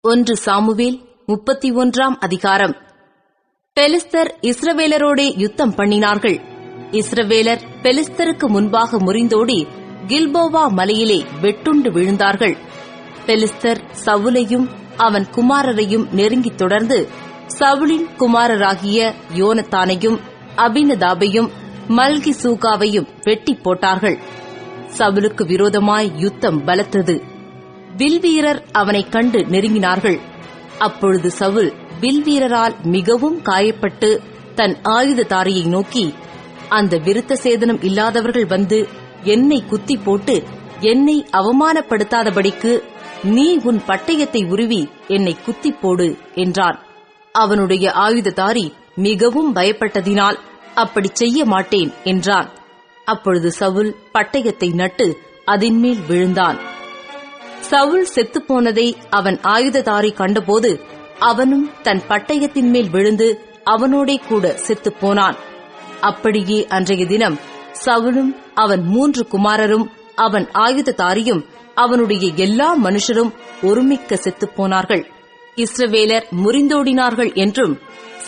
1 Samuel 31 அதிகாரம். பெலிஸ்தர் இஸ்ரவேலரோடே யுத்தம் பண்ணினார்கள். இஸ்ரவேலர் பெலிஸ்தருக்கு முன்பாக முறிந்தோடி கில்போவா மலையிலே வெட்டுண்டு விழுந்தார்கள். பெலிஸ்தர் சவுலையும் அவன் குமாரரையும் நெருங்கித் தொடர்ந்து சவுலின் குமாரராகிய யோனத்தானையும் அபினதாபையும் மல்கிசூகாவையும் வெட்டி போட்டார்கள். சவுலுக்கு விரோதமாய் யுத்தம் பலத்தது. வில்வீரர் அவனைக் கண்டு நெருங்கினார்கள். அப்பொழுது சவுல் வில்வீரரால் மிகவும் காயப்பட்டு தன் ஆயுததாரியை நோக்கி, அந்த விருத்த சேதனம் இல்லாதவர்கள் வந்து என்னை குத்தி போட்டு என்னை அவமானப்படுத்தாதபடிக்கு நீ உன் பட்டயத்தை உருவி என்னை குத்தி போடு என்றான். அவனுடைய ஆயுததாரி மிகவும் பயப்பட்டதினால் அப்படிச் செய்ய மாட்டேன் என்றான். அப்பொழுது சவுல் பட்டயத்தை நட்டு அதின்மேல் விழுந்தான். சவுல் செத்துப்போனதை அவன் ஆயுததாரி கண்டபோது அவனும் தன் பட்டயத்தின் மேல் விழுந்து அவனோடே கூட செத்துப்போனான். அப்படியே அன்றைய தினம் சவுலும் அவன் 3 குமாரரும் அவன் ஆயுததாரியும் அவனுடைய எல்லா மனுஷரும் ஒருமிக்க செத்துப்போனார்கள். இஸ்ரவேலர் முறிந்தோடினார்கள் என்றும்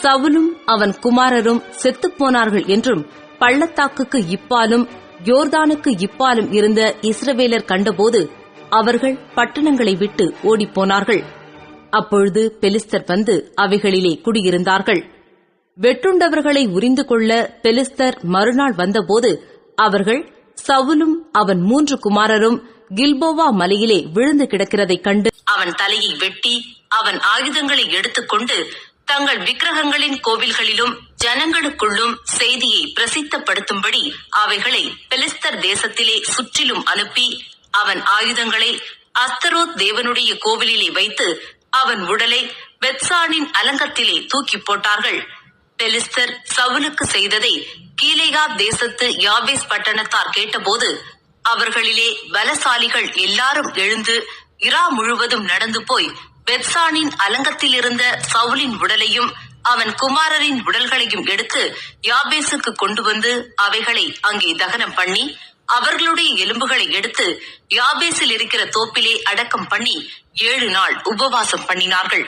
சவுலும் அவன் குமாரரும் செத்துப்போனார்கள் என்றும் பள்ளத்தாக்குக்கு இப்பாலும் யோர்தானுக்கு இப்பாலும் இருந்த இஸ்ரவேலர் கண்டபோது அவர்கள் பட்டணங்களை விட்டு ஓடிப்போனார்கள். அப்பொழுது பெலிஸ்தர் வந்து அவைகளிலே குடியிருந்தார்கள். வெட்டுண்டவர்களை உரிந்து கொள்ள பெலிஸ்தர் மறுநாள் வந்தபோது அவர்கள் சவுலும் அவன் 3 குமாரரும் கில்போவா மலையிலே விழுந்து கிடக்கிறதைக் கண்டு அவன் தலையை வெட்டி அவன் ஆயுதங்களை எடுத்துக்கொண்டு தங்கள் விக்கிரகங்களின் கோவில்களிலும் ஜனங்களுக்குள்ளும் செய்தியை பிரசித்தப்படுத்தும்படி அவைகளை பெலிஸ்தர் தேசத்திலே சுற்றிலும் அனுப்பி அவன் ஆயுதங்களை அஸ்தரோத் தேவனுடைய கோவிலிலே வைத்து அவன் உடலை பெத்சானின் அலங்கத்திலே தூக்கி போட்டார்கள். பெலிஸ்தர் சவுலுக்கு செய்ததை கீலேயாத் தேசத்து யாபேஸ் பட்டணத்தார் கேட்டபோது அவர்களிலே பலசாலிகள் எல்லாரும் எழுந்து இரா முழுவதும் நடந்து போய் பெத்சானின் அலங்கத்தில் இருந்த சவுலின் உடலையும் அவன் குமாரரின் உடல்களையும் எடுத்து யாபேசுக்கு கொண்டு வந்து அவைகளை அங்கே தகனம் பண்ணி அவர்களுடைய எலும்புகளை எடுத்து யாபேசில் இருக்கிற தோப்பிலே அடக்கம் பண்ணி 7 நாள் உபவாசம் பண்ணினார்கள்.